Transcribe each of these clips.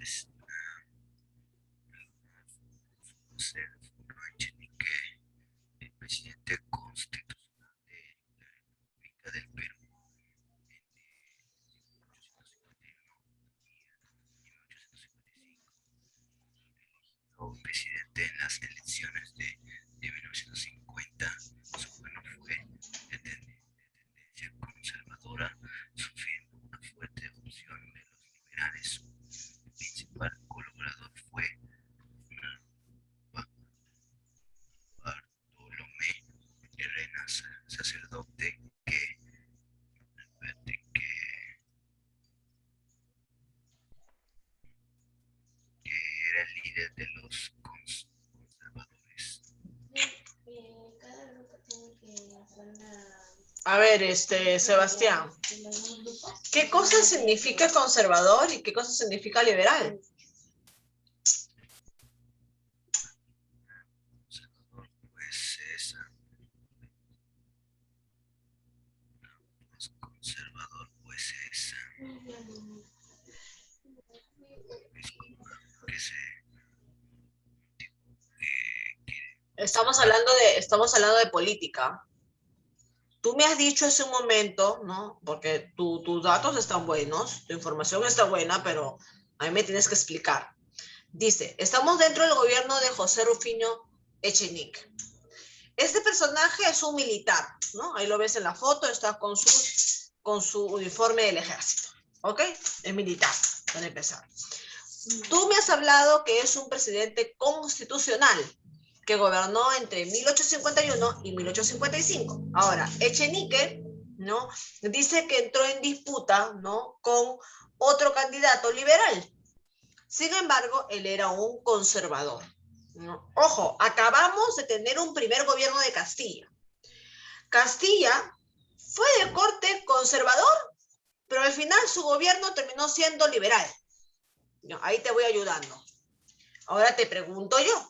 pues, se fundó Echenique, el presidente constitucional de la República del Perú en 1851 y 1855, elegido presidente en las elecciones de 1950. Su gobierno fue de tendencia conservadora, sufriendo una fuerte opción de los liberales. Su principal colaborador fue Bartolomé Herrera, sacerdote que era el líder de los conservadores. A ver, Sebastián, ¿qué cosa significa conservador y qué cosa significa liberal? Conservador, pues es conservador, pues es como que se Estamos hablando de política. Tú me has dicho hace un momento, ¿no? Porque tus datos están buenos, tu información está buena, pero a mí me tienes que explicar. Dice, estamos dentro del gobierno de José Rufino Echenique. Este personaje es un militar, ¿no? Ahí lo ves en la foto, está con su uniforme del ejército, ¿ok? Es militar, para empezar. Tú me has hablado que es un presidente constitucional que gobernó entre 1851 y 1855. Ahora, Echenique, ¿no? Dice que entró en disputa, ¿no? Con otro candidato liberal. Sin embargo, él era un conservador, ¿no? Ojo, acabamos de tener un primer gobierno de Castilla. Castilla fue de corte conservador, pero al final su gobierno terminó siendo liberal. No, ahí te voy ayudando. Ahora te pregunto yo.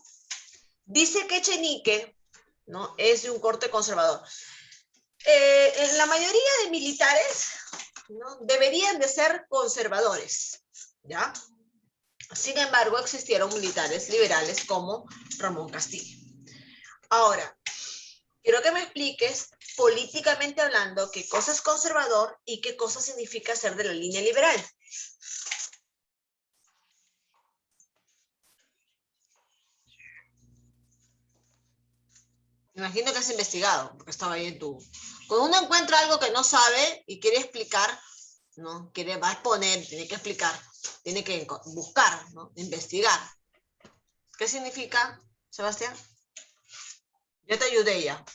Dice que Echenique, ¿no? Es de un corte conservador. En la mayoría de militares, ¿no? Deberían de ser conservadores, ¿ya? Sin embargo, existieron militares liberales como Ramón Castilla. Ahora, quiero que me expliques, políticamente hablando, qué cosa es conservador y qué cosa significa ser de la línea liberal. Me imagino que has investigado, porque estaba ahí en tu... Cuando uno encuentra algo que no sabe y quiere explicar, ¿no? Va a exponer, tiene que explicar, tiene que buscar, ¿no? Investigar. ¿Qué significa, Sebastián? Yo te ayudé ya,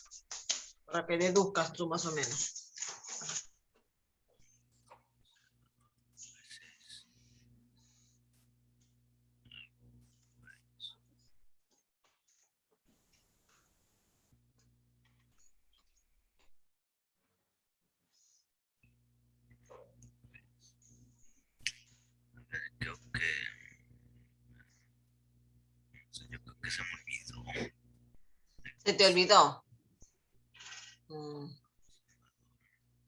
para que deduzcas tú más o menos. Creo que, yo creo que se me olvidó. ¿Se te olvidó?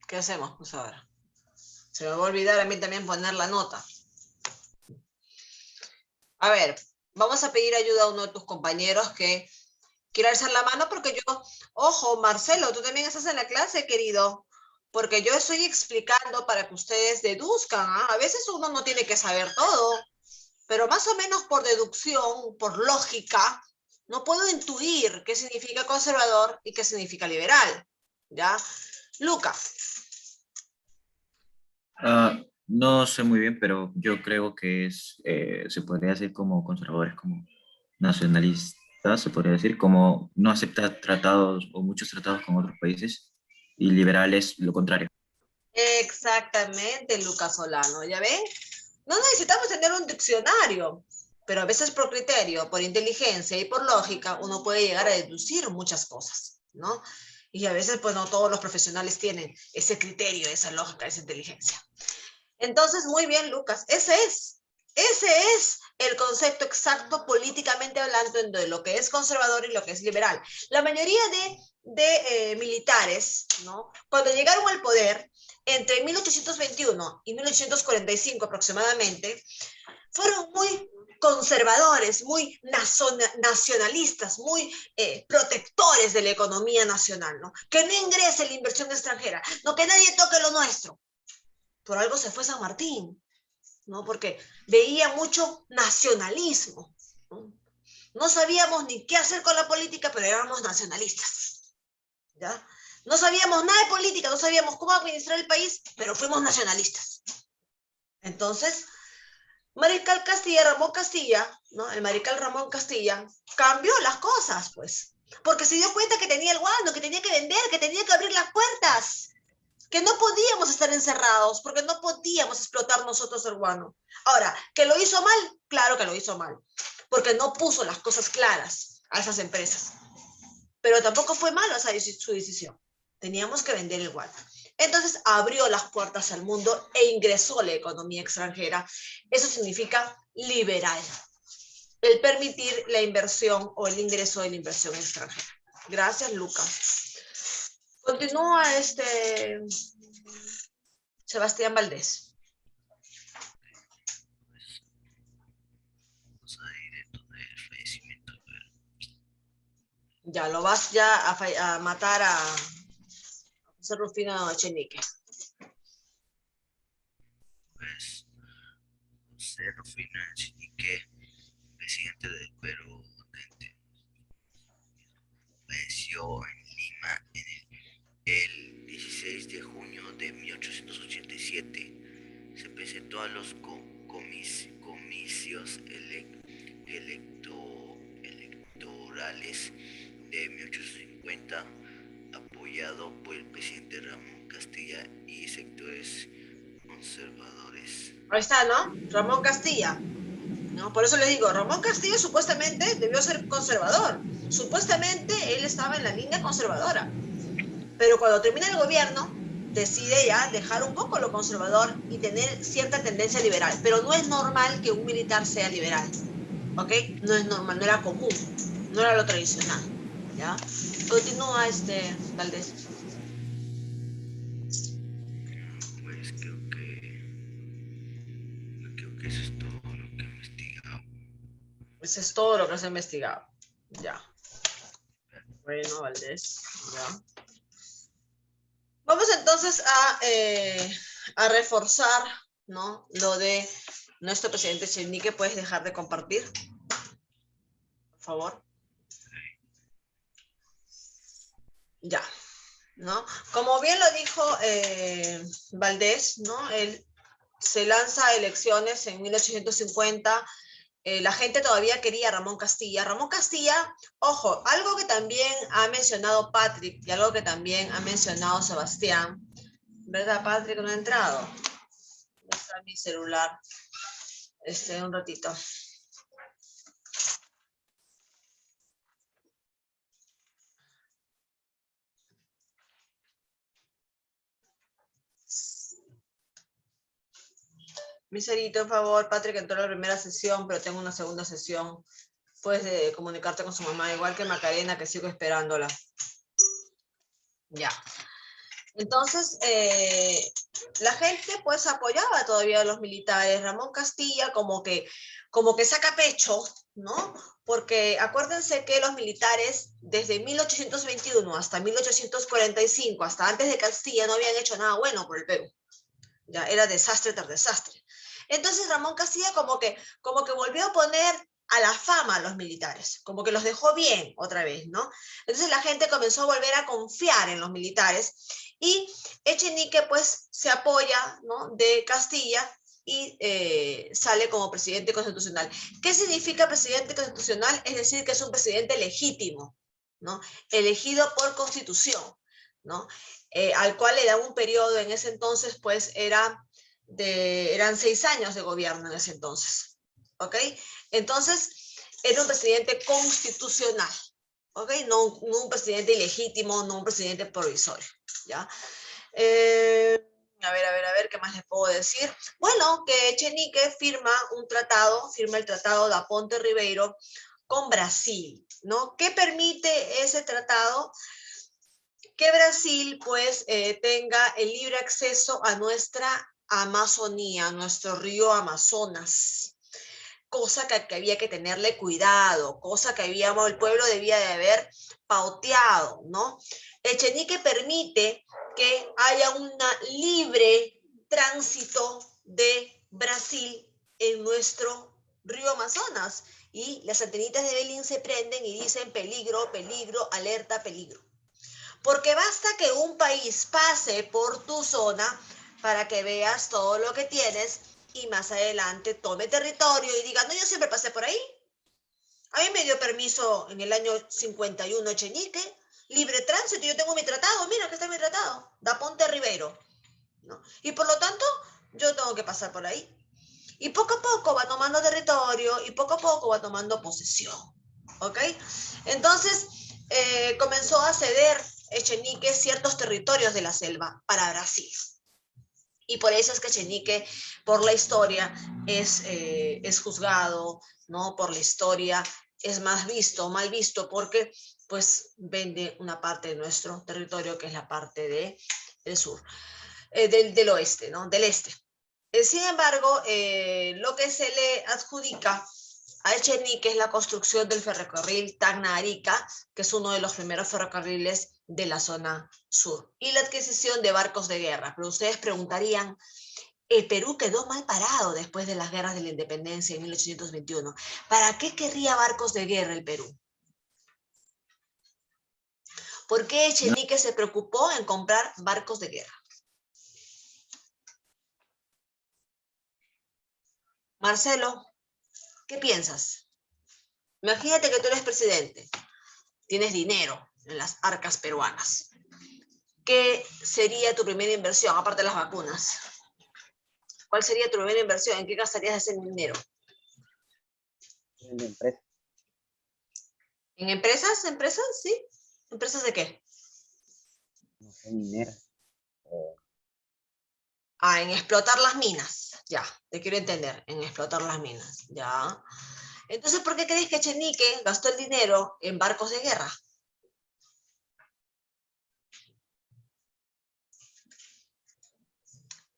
¿Qué hacemos? Pues ahora. Se me va a olvidar a mí también poner la nota. A ver, vamos a pedir ayuda a uno de tus compañeros que quiera alzar la mano porque yo, ojo, Marcelo, tú también estás en la clase, querido, porque yo estoy explicando para que ustedes deduzcan, ¿ah? A veces uno no tiene que saber todo, pero más o menos por deducción, por lógica, no puedo intuir qué significa conservador y qué significa liberal, ¿ya? Luca. No sé muy bien, pero yo creo que se podría decir como conservadores, como nacionalistas, se podría decir, como no acepta tratados o muchos tratados con otros países, y liberales lo contrario. Exactamente, Lucas Solano, ¿ya ven? No necesitamos tener un diccionario, pero a veces por criterio, por inteligencia y por lógica, uno puede llegar a deducir muchas cosas, ¿no? Y a veces, pues no todos los profesionales tienen ese criterio, esa lógica, esa inteligencia. Entonces, muy bien, Lucas, ese es el concepto exacto políticamente hablando de lo que es conservador y lo que es liberal. La mayoría de militares, ¿no? Cuando llegaron al poder, entre 1821 y 1845 aproximadamente, fueron muy conservadores, muy nacionalistas, muy protectores de la economía nacional, ¿no? Que no ingrese la inversión extranjera, no, que nadie toque lo nuestro. Por algo se fue San Martín, ¿no? Porque veía mucho nacionalismo, ¿no? No sabíamos ni qué hacer con la política, pero éramos nacionalistas, ¿ya? No sabíamos nada de política, no sabíamos cómo administrar el país, pero fuimos nacionalistas. Entonces, Mariscal Castilla, Ramón Castilla, ¿no? El mariscal Ramón Castilla cambió las cosas, pues, porque se dio cuenta que tenía el guano, que tenía que vender, que tenía que abrir las puertas, que no podíamos estar encerrados, porque no podíamos explotar nosotros el guano. Ahora, ¿que lo hizo mal? Claro que lo hizo mal, porque no puso las cosas claras a esas empresas. Pero tampoco fue malo su decisión. Teníamos que vender el guano. Entonces abrió las puertas al mundo e ingresó la economía extranjera. Eso significa liberal, el permitir la inversión o el ingreso de la inversión extranjera. Gracias, Lucas. Continúa Sebastián Valdés. Vamos a directo del fallecimiento. Ya, lo vas ya a matar a José Rufino Echenique. Pues José Rufino Echenique, presidente del Perú, falleció en Lima el 16 de junio de 1887. Se presentó a los comicios electorales de 1850, apoyado por el presidente Ramón Castilla y sectores conservadores. Ahí está, ¿no? Ramón Castilla. ¿No? Por eso les digo, Ramón Castilla supuestamente debió ser conservador. Supuestamente él estaba en la línea conservadora. Pero cuando termina el gobierno, decide ya dejar un poco lo conservador y tener cierta tendencia liberal. Pero no es normal que un militar sea liberal. ¿Ok? No es normal, no era común, no era lo tradicional. ¿Ya? Continúa Valdés. Pues creo que eso es todo lo que he investigado. Eso es todo lo que se ha investigado. Ya. Bueno, Valdés. Ya. Vamos entonces a reforzar, ¿no? Lo de nuestro presidente Echenique. ¿Puedes dejar de compartir? Por favor. Ya, ¿no? Como bien lo dijo Valdés, ¿no? Él se lanza a elecciones en 1850. La gente todavía quería a Ramón Castilla. Ramón Castilla, ojo, algo que también ha mencionado Patrick y algo que también ha mencionado Sebastián, ¿verdad, Patrick? No ha entrado. ¿Dónde está mi celular? Un ratito. Miserito, por favor, Patrick entró a la primera sesión, pero tengo una segunda sesión. Puedes comunicarte con su mamá, igual que Macarena, que sigo esperándola. Ya. Entonces, la gente pues apoyaba todavía a los militares. Ramón Castilla como que saca pecho, ¿no? Porque acuérdense que los militares desde 1821 hasta 1845, hasta antes de Castilla, no habían hecho nada bueno por el Perú. Ya era desastre tras desastre. Entonces Ramón Castilla como que volvió a poner a la fama a los militares, como que los dejó bien otra vez, ¿no? Entonces la gente comenzó a volver a confiar en los militares y Echenique pues se apoya, ¿no? de Castilla y sale como presidente constitucional. ¿Qué significa presidente constitucional? Es decir, que es un presidente legítimo, ¿no? Elegido por constitución, ¿no? Al cual le da un periodo en ese entonces, pues eran 6 años de gobierno en ese entonces, ¿ok? Entonces, era un presidente constitucional, ¿ok? No un presidente ilegítimo, no un presidente provisorio, ¿ya? A ver, ¿qué más les puedo decir? Bueno, que Echenique firma el tratado de Aponte Ribeiro con Brasil, ¿no? ¿Qué permite ese tratado? Que Brasil pues tenga el libre acceso a nuestra Amazonía, nuestro río Amazonas. cosa que había que tenerle cuidado, cosa que el pueblo debía de haber pauteado, ¿no? Echenique permite que haya un libre tránsito de Brasil en nuestro río Amazonas, y las antenitas de Belín se prenden y dicen peligro, peligro, alerta, peligro. Porque basta que un país pase por tu zona para que veas todo lo que tienes y más adelante tome territorio y diga, no, yo siempre pasé por ahí. A mí me dio permiso en el año 51 Echenique, libre tránsito, yo tengo mi tratado, mira que está mi tratado, da Ponte Rivero, ¿no? Y por lo tanto, yo tengo que pasar por ahí. Y poco a poco va tomando territorio y poco a poco va tomando posesión, ¿ok? Entonces, comenzó a ceder Echenique ciertos territorios de la selva para Brasil. Y por eso es que Echenique, por la historia, es juzgado, ¿no? Por la historia es más visto, mal visto, porque pues vende una parte de nuestro territorio, que es la parte del sur, del oeste, ¿no? Del este. Sin embargo, lo que se le adjudica a Echenique es la construcción del ferrocarril Tacna-Arica, que es uno de los primeros ferrocarriles de la zona sur, y la adquisición de barcos de guerra. Pero ustedes preguntarían, el Perú quedó mal parado después de las guerras de la independencia en 1821. ¿Para qué querría barcos de guerra el Perú? ¿Por qué Echenique se preocupó en comprar barcos de guerra? Marcelo, ¿qué piensas? Imagínate que tú eres presidente, tienes dinero en las arcas peruanas. ¿Qué sería tu primera inversión, aparte de las vacunas? ¿Cuál sería tu primera inversión? ¿En qué gastarías ese dinero? En empresa. ¿En empresas? ¿Empresas? Sí. ¿Empresas de qué? No sé, minera. En explotar las minas. Ya, te quiero entender. En explotar las minas. Ya. Entonces, ¿por qué crees que Echenique gastó el dinero en barcos de guerra?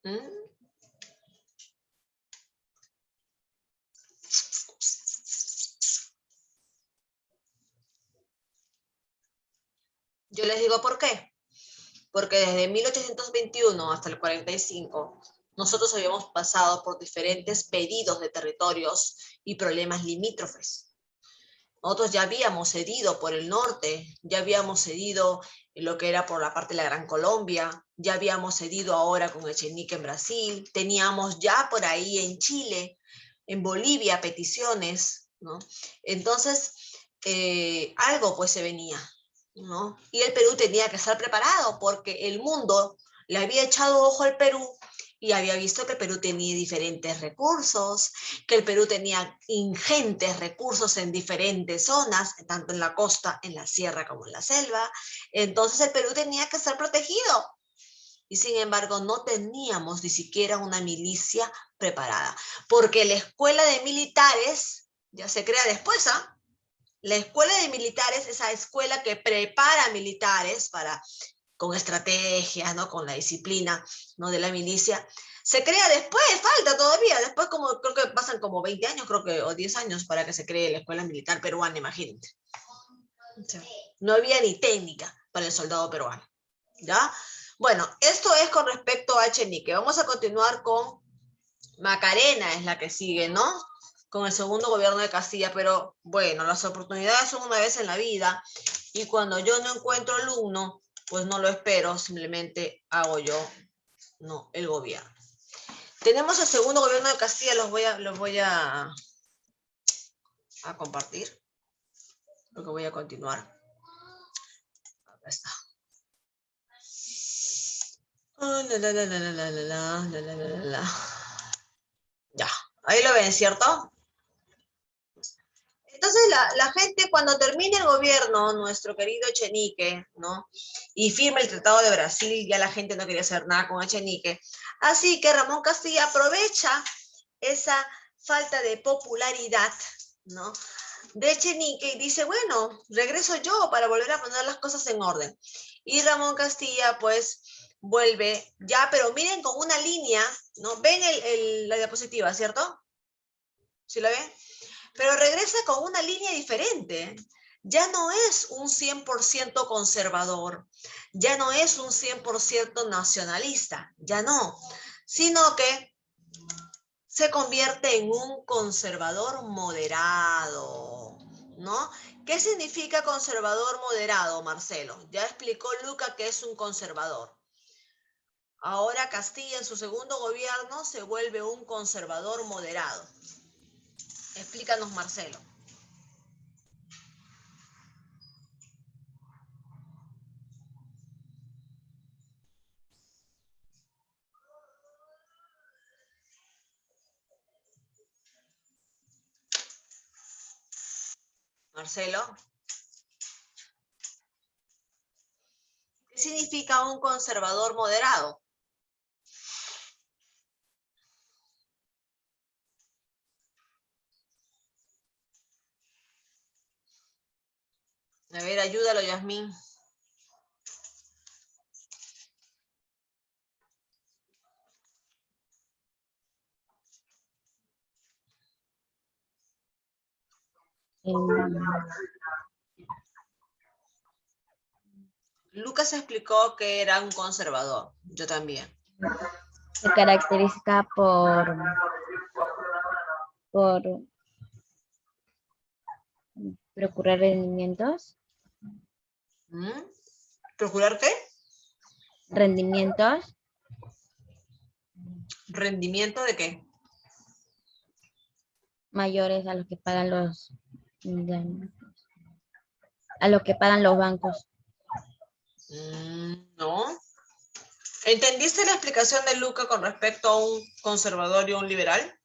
¿Mm? Yo les digo por qué. Porque desde 1821 hasta el 45, nosotros habíamos pasado por diferentes pedidos de territorios y problemas limítrofes. Nosotros ya habíamos cedido por el norte, ya habíamos cedido lo que era por la parte de la Gran Colombia, ya habíamos cedido ahora con Echenique en Brasil, teníamos ya por ahí en Chile, en Bolivia peticiones, ¿no? Entonces, algo pues se venía, ¿no? Y el Perú tenía que estar preparado porque el mundo le había echado ojo al Perú y había visto que el Perú tenía diferentes recursos, que el Perú tenía ingentes recursos en diferentes zonas, tanto en la costa, en la sierra como en la selva. Entonces el Perú tenía que estar protegido. Y sin embargo no teníamos ni siquiera una milicia preparada, porque la escuela de militares ya se crea después, ¿ah? La escuela de militares, esa escuela que prepara militares con estrategias, ¿no? Con la disciplina, ¿no? De la milicia, se crea después, falta todavía, después como creo que pasan como 20 años, creo que, o 10 años para que se cree la escuela militar peruana, imagínate. O sea, no había ni técnica para el soldado peruano, ¿ya? Bueno, esto es con respecto a Echenique. Vamos a continuar con Macarena, es la que sigue, ¿no? Con el segundo gobierno de Castilla, pero bueno, las oportunidades son una vez en la vida, y cuando yo no encuentro el uno, pues no lo espero, simplemente hago yo, no, el gobierno. Tenemos el segundo gobierno de Castilla, los voy a compartir, porque voy a continuar. Acá está. Ya, ahí lo ven, ¿cierto? Entonces la gente, cuando termine el gobierno, nuestro querido Echenique, ¿no? Y firma el Tratado de Brasil, ya la gente no quería hacer nada con Echenique. Así que Ramón Castilla aprovecha esa falta de popularidad, ¿no? De Echenique y dice, bueno, regreso yo para volver a poner las cosas en orden. Y Ramón Castilla, pues, vuelve ya, pero miren con una línea, ¿no? Ven la diapositiva, ¿cierto? ¿Sí la ven? Pero regresa con una línea diferente. Ya no es un 100% conservador, ya no es un 100% nacionalista, ya no, sino que se convierte en un conservador moderado, ¿no? ¿Qué significa conservador moderado, Marcelo? Ya explicó Luca que es un conservador. Ahora Castilla en su segundo gobierno se vuelve un conservador moderado. Explícanos, Marcelo. Marcelo, ¿qué significa un conservador moderado? A ver, ayúdalo, Yasmín. Lucas explicó que era un conservador. Yo también. Se caracteriza por procurar rendimientos. ¿Procurar qué? Rendimientos. ¿Rendimiento de qué? Mayores a los que pagan los bancos. No. ¿Entendiste la explicación de Luca con respecto a un conservador y un liberal?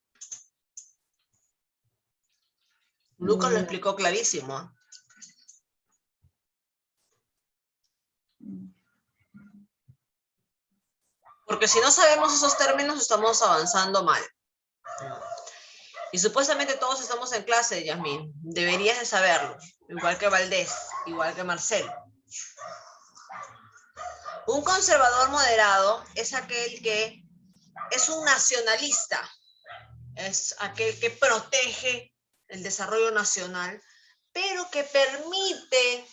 Luca lo explicó clarísimo. Porque si no sabemos esos términos, estamos avanzando mal. Y supuestamente todos estamos en clase, Yasmín. Deberías de saberlo. Igual que Valdés, igual que Marcelo. Un conservador moderado es aquel que es un nacionalista. Es aquel que protege el desarrollo nacional, pero que permite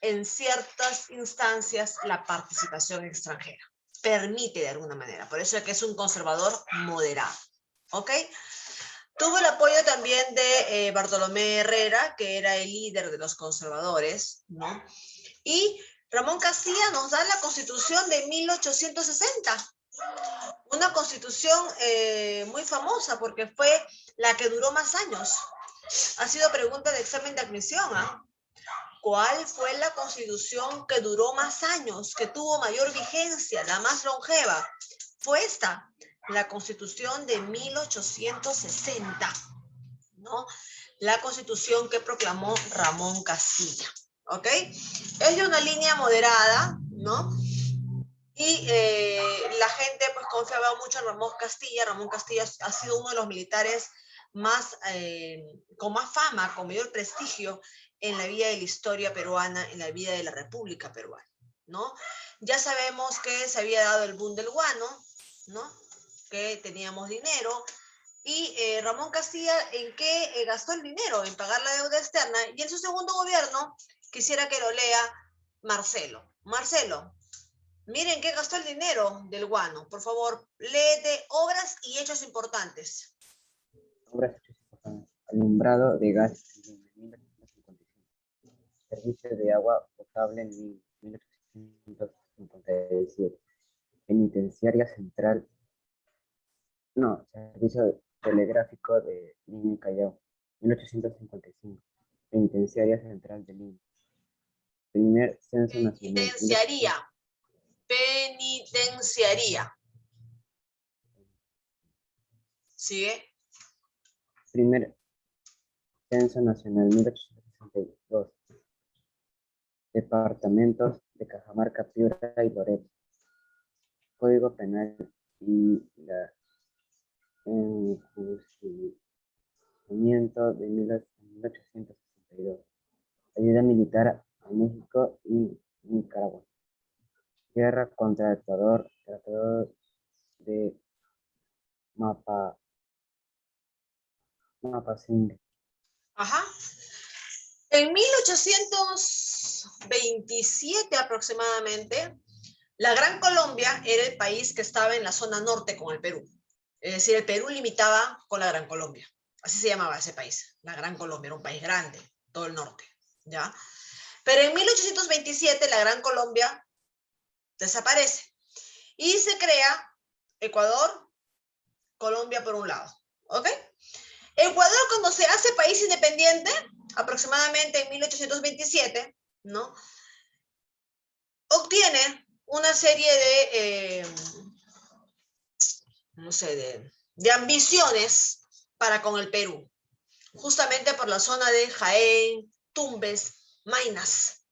en ciertas instancias la participación extranjera. Permite de alguna manera. Por eso es que es un conservador moderado. ¿Ok? Tuvo el apoyo también de Bartolomé Herrera, que era el líder de los conservadores, ¿no? Y Ramón Castilla nos da la Constitución de 1860. Una constitución muy famosa porque fue la que duró más años. Ha sido pregunta de examen de admisión, ¿ah? ¿Cuál fue la constitución que duró más años, que tuvo mayor vigencia, la más longeva? Fue esta, la Constitución de 1860, ¿no? La Constitución que proclamó Ramón Castilla, ¿ok? Es de una línea moderada, ¿no? Y la gente pues confiaba mucho en Ramón Castilla. Ramón Castilla ha sido uno de los militares más, con más fama, con mayor prestigio en la vida de la historia peruana, en la vida de la República Peruana, ¿no? Ya sabemos que se había dado el boom del guano, ¿no? Que teníamos dinero. Y Ramón Castilla, ¿en qué gastó el dinero? En pagar la deuda externa. Y en su segundo gobierno, quisiera que lo lea Marcelo. Marcelo, miren qué gastó el dinero del guano. Por favor, léete obras y hechos importantes. Obras hechos importantes. Alumbrado de gas en 1955. Servicio de agua potable en 1857. Penitenciaria central. No, servicio telegráfico de Lima y Callao. 1855. Penitenciaria central de Lima. Primer censo nacional. Penitenciaría. Penitenciaría. ¿Sigue? Primer censo nacional 1862. Departamentos de Cajamarca, Piura y Loreto. Código Penal y la enjuiciamiento de 1862. Ayuda militar a México y Nicaragua. Guerra contra Ecuador, Tratado de Mapa Cindy. Ajá. En 1827 aproximadamente, la Gran Colombia era el país que estaba en la zona norte con el Perú. Es decir, el Perú limitaba con la Gran Colombia. Así se llamaba ese país. La Gran Colombia era un país grande, todo el norte. ¿Ya? Pero en 1827 la Gran Colombia desaparece y se crea Ecuador, Colombia por un lado. ¿Ok? Ecuador, cuando se hace país independiente, aproximadamente en 1827, ¿no? Obtiene una serie de, no sé, de ambiciones para con el Perú, justamente por la zona de Jaén, Tumbes, Maynas,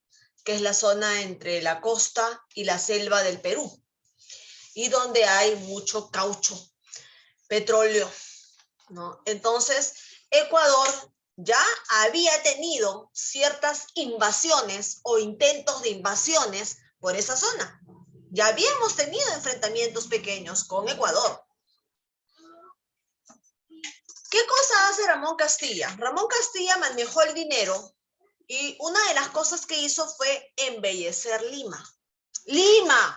que es la zona entre la costa y la selva del Perú, y donde hay mucho caucho, petróleo, ¿no? Entonces, Ecuador ya había tenido ciertas invasiones o intentos de invasiones por esa zona. Ya habíamos tenido enfrentamientos pequeños con Ecuador. ¿Qué cosa hace Ramón Castilla? Ramón Castilla manejó el dinero y una de las cosas que hizo fue embellecer Lima. ¡Lima!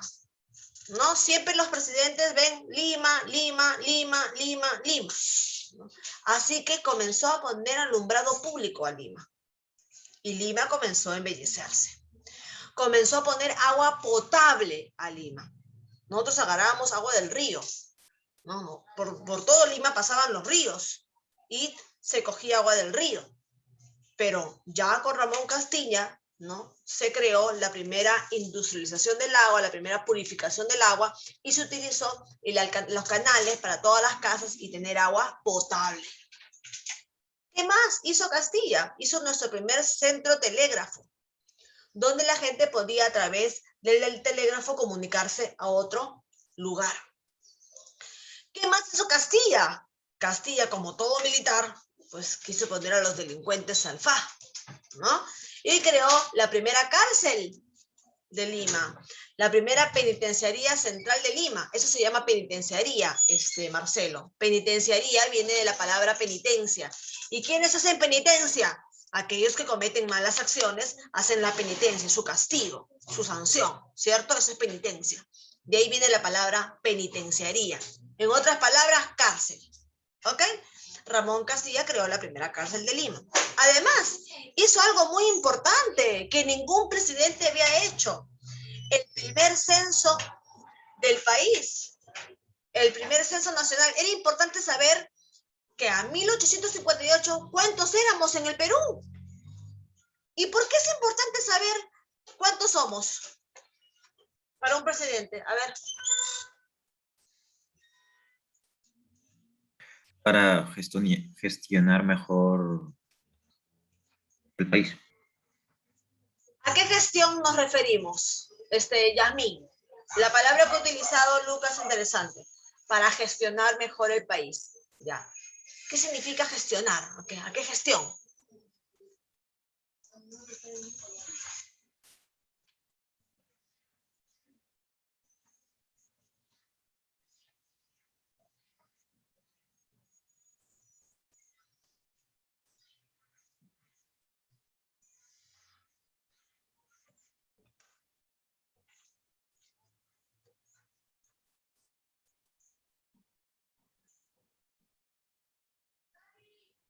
¿No? Siempre los presidentes ven Lima, Lima, Lima, Lima, Lima. ¿No? Así que comenzó a poner alumbrado público a Lima. Y Lima comenzó a embellecerse. Comenzó a poner agua potable a Lima. Nosotros agarrábamos agua del río. ¿No? Por todo Lima pasaban los ríos y se cogía agua del río. Pero ya con Ramón Castilla, ¿no? Se creó la primera industrialización del agua, la primera purificación del agua y se utilizó los canales para todas las casas y tener agua potable. ¿Qué más hizo Castilla? Hizo nuestro primer centro telégrafo, donde la gente podía a través del telégrafo comunicarse a otro lugar. ¿Qué más hizo Castilla? Castilla, como todo militar, pues quiso poner a los delincuentes al fa, ¿no? Y creó la primera cárcel de Lima, la primera penitenciaría central de Lima. Eso se llama penitenciaría, Marcelo. Penitenciaría viene de la palabra penitencia. ¿Y quiénes hacen penitencia? Aquellos que cometen malas acciones hacen la penitencia, su castigo, su sanción, ¿cierto? Eso es penitencia. De ahí viene la palabra penitenciaría. En otras palabras, cárcel. ¿Ok? Ramón Castilla creó la primera cárcel de Lima. Además, hizo algo muy importante que ningún presidente había hecho. El primer censo del país, el primer censo nacional. Era importante saber que a 1858, ¿cuántos éramos en el Perú? ¿Y por qué es importante saber cuántos somos para un presidente? A ver. Para gestionar mejor el país. ¿A qué gestión nos referimos, Yasmín? La palabra que ha utilizado Lucas es interesante. Para gestionar mejor el país. Ya. ¿Qué significa gestionar? ¿A qué gestión?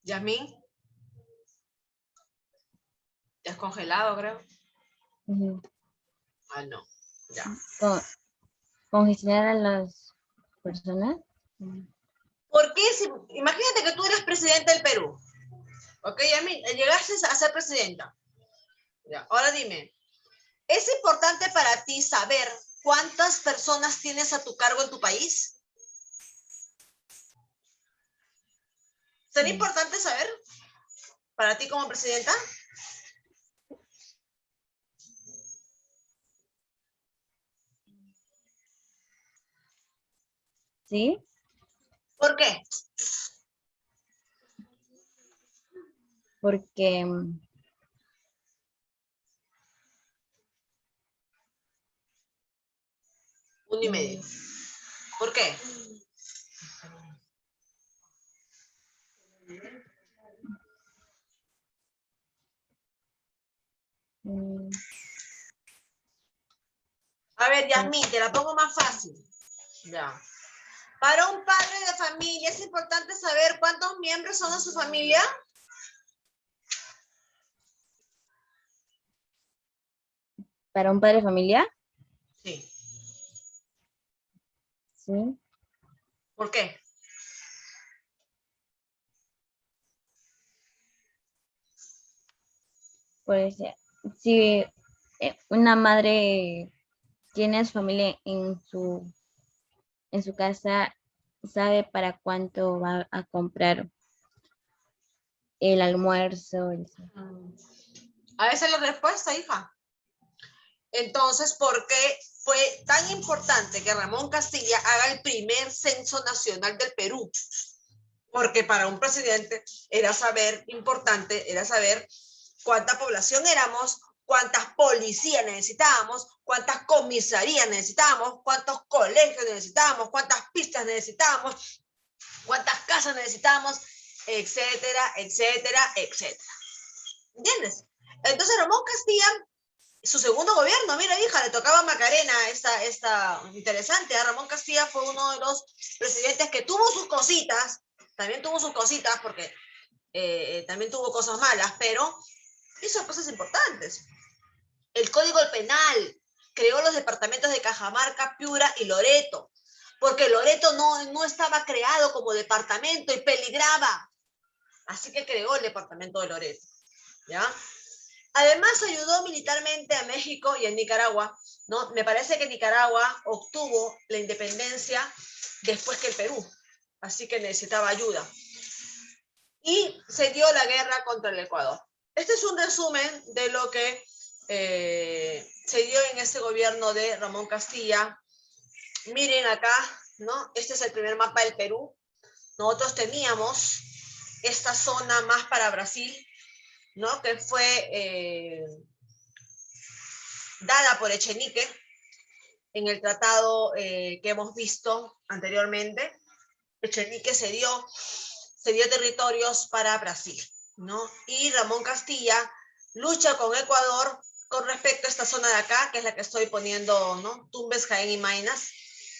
Yasmín. ¿Te has congelado, creo? Ujú. Ah, no. Ya. Congestionar a las personas. ¿Por qué? Imagínate que tú eres presidente del Perú. ¿Ok, Yasmín? Llegaste a ser presidenta. Ya. Ahora dime, ¿es importante para ti saber cuántas personas tienes a tu cargo en tu país? ¿Sería importante saber para ti como presidenta? ¿Sí? ¿Por qué? Porque 1,5. ¿Por qué? Mm, A ver, Yasmín, te la pongo más fácil. Ya. Para un padre de familia es importante saber cuántos miembros son de su familia. Para un padre de familia, Sí. sí. ¿Por qué? Pues si una madre tiene a su familia en su casa, sabe para cuánto va a comprar el almuerzo. A esa es la respuesta, hija. Entonces, ¿por qué fue tan importante que Ramón Castilla haga el primer censo nacional del Perú? Porque para un presidente importante era saber cuánta población éramos, cuántas policías necesitábamos, cuántas comisarías necesitábamos, cuántos colegios necesitábamos, cuántas pistas necesitábamos, cuántas casas necesitábamos, etcétera, etcétera, etcétera. ¿Entiendes? Entonces Ramón Castilla, su segundo gobierno, mira hija, le tocaba a Macarena, esta interesante, ¿eh? Ramón Castilla fue uno de los presidentes que tuvo sus cositas, también tuvo sus cositas porque también tuvo cosas malas, pero hizo cosas importantes. El Código Penal creó los departamentos de Cajamarca, Piura y Loreto, porque Loreto no estaba creado como departamento y peligraba. Así que creó el departamento de Loreto, ¿ya? Además, ayudó militarmente a México y a Nicaragua, ¿no? Me parece que Nicaragua obtuvo la independencia después que el Perú, así que necesitaba ayuda. Y se dio la guerra contra el Ecuador. Este es un resumen de lo que se dio en este gobierno de Ramón Castilla. Miren acá, ¿no? Este es el primer mapa del Perú. Nosotros teníamos esta zona más para Brasil, ¿no? Que fue dada por Echenique en el tratado que hemos visto anteriormente. Echenique se dio territorios para Brasil, ¿no? Y Ramón Castilla lucha con Ecuador con respecto a esta zona de acá, que es la que estoy poniendo, ¿no? Tumbes, Jaén y Maynas,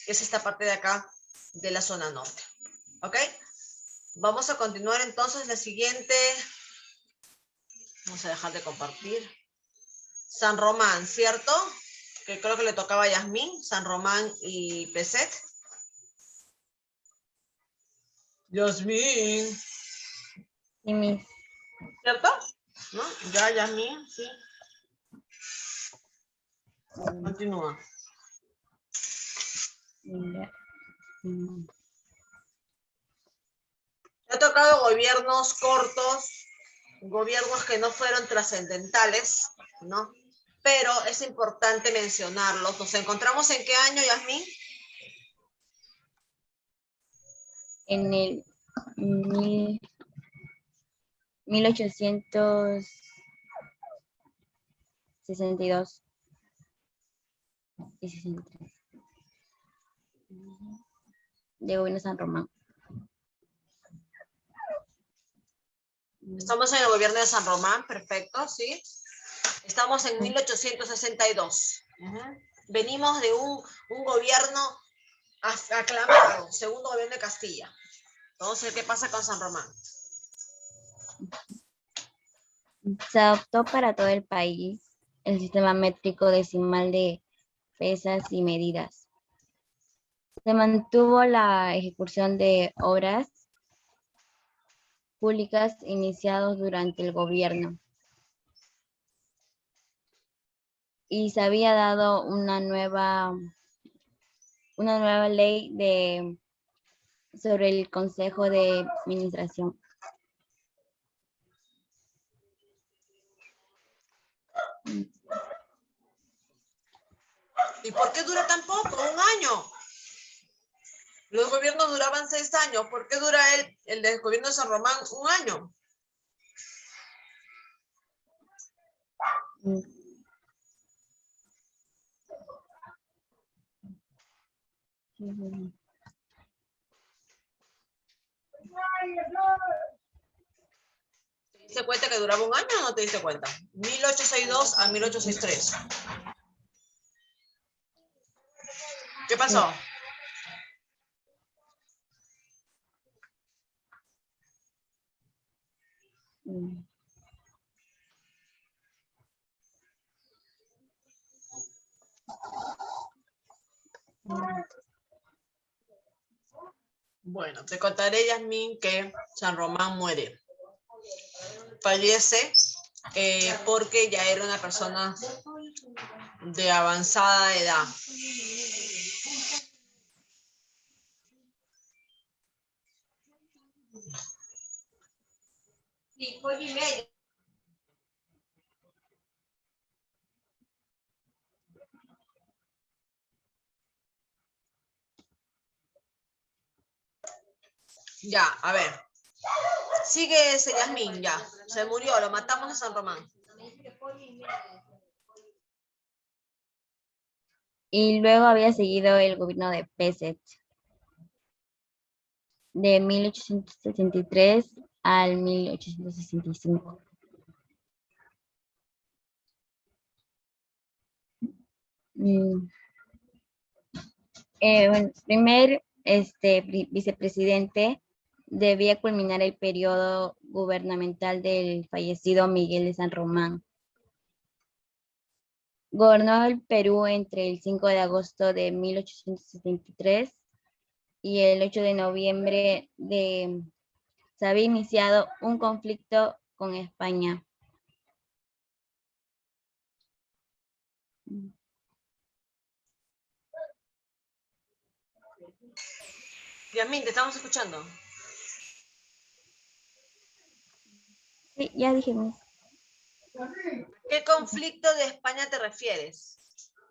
que es esta parte de acá de la zona norte, ¿ok? Vamos a continuar entonces la siguiente. Vamos a dejar de compartir. San Román, ¿cierto? Que creo que le tocaba a Yasmín, San Román y Peset. Yasmín. Sí, mis. ¿Cierto? ¿No? Ya, Yasmín, sí. Continúa. Mira, mm, He tocado gobiernos cortos, gobiernos que no fueron trascendentales, ¿no? Pero es importante mencionarlos. ¿Nos encontramos en qué año, Yasmín? en el 1862 y 63. De gobierno de San Román. Estamos en el gobierno de San Román, perfecto, ¿sí? Estamos en 1862. Venimos de un gobierno aclamado, segundo gobierno de Castilla. Entonces, ¿qué pasa con San Román? Se adoptó para todo el país el sistema métrico decimal de pesas y medidas. Se mantuvo la ejecución de obras públicas iniciados durante el gobierno y se había dado una nueva ley sobre el Consejo de Administración. ¿Y por qué dura tan poco? Un año. Los gobiernos duraban 6 años. ¿Por qué dura el del gobierno de San Román un año? diste cuenta que duraba un año o no te diste cuenta? 1862 a 1863. ¿Qué pasó? Mm. Bueno, te contaré, Yasmín, que San Román muere. Fallece porque ya era una persona de avanzada edad. Ya, a ver. Sigue ese Yasmín, ya. Se murió, lo matamos a San Román. Y luego había seguido el gobierno de Peset de 1863 al 1865. Mm, bueno, primer vicepresidente debía culminar el periodo gubernamental del fallecido Miguel de San Román. Gobernó el Perú entre el 5 de agosto de 1873 y el 8 de noviembre se había iniciado un conflicto con España. Yasmín, te estamos escuchando. Sí, ya dijimos. ¿Qué conflicto de España te refieres?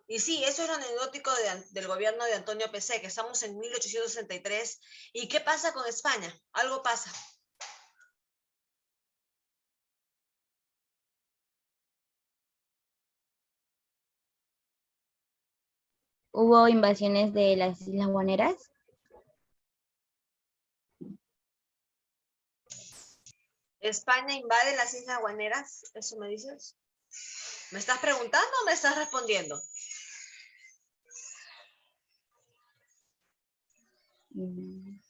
Y sí, eso es lo anecdótico del gobierno de Antonio Pesce, que estamos en 1863. ¿Y qué pasa con España? Algo pasa. Hubo invasiones de las Islas Guaneras. ¿España invade las Islas Guaneras? ¿Eso me dices? ¿Me estás preguntando o me estás respondiendo? Mm,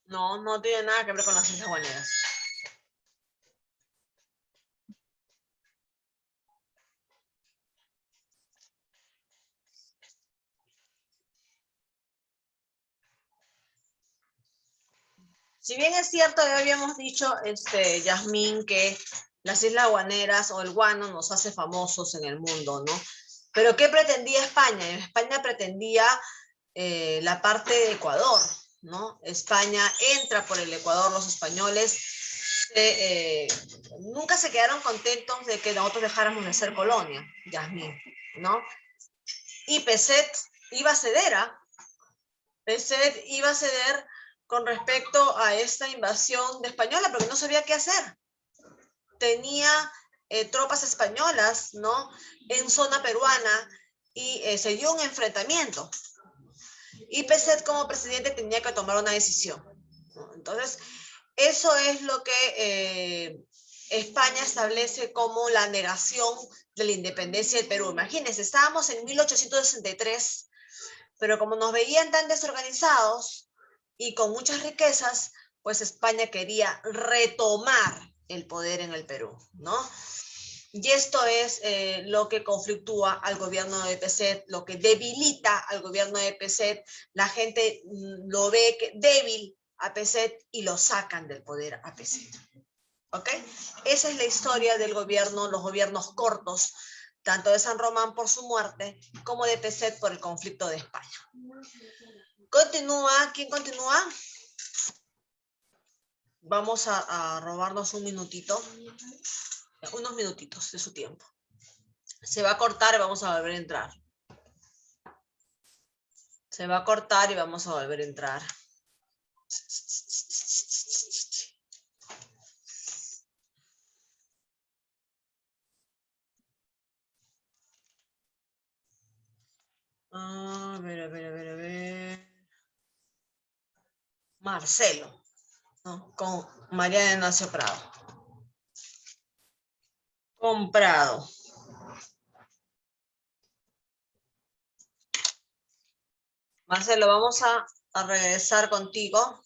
No, no tiene nada que ver con las Islas Guaneras. Si bien es cierto, ya habíamos dicho, Yasmín, que las Islas Guaneras o el guano nos hace famosos en el mundo, ¿no? Pero ¿qué pretendía España? España pretendía la parte de Ecuador, ¿no? España entra por el Ecuador, los españoles nunca se quedaron contentos de que nosotros dejáramos de ser colonia, Yasmín, ¿no? Y Peset iba a ceder, Peset iba a ceder con respecto a esta invasión de española, porque no sabía qué hacer. Tenía tropas españolas, ¿no? En zona peruana y se dio un enfrentamiento. Y Peset como presidente tenía que tomar una decisión, ¿no? Entonces, eso es lo que España establece como la negación de la independencia del Perú. Imagínense, estábamos en 1863, pero como nos veían tan desorganizados y con muchas riquezas, pues España quería retomar el poder en el Perú, ¿no? Y esto es lo que conflictúa al gobierno de Peset, lo que debilita al gobierno de Peset. La gente lo ve débil a Peset y lo sacan del poder a Peset. ¿Ok? Esa es la historia del gobierno, los gobiernos cortos, tanto de San Román por su muerte, como de Peset por el conflicto de España. Continúa, ¿quién continúa? Vamos a robarnos un minutito, unos minutitos de su tiempo. Se va a cortar y vamos a volver a entrar. Se va a cortar y vamos a volver a entrar. A ver. Marcelo, ¿no? Con María de Ignacio Prado. Comprado. Marcelo, vamos a regresar contigo.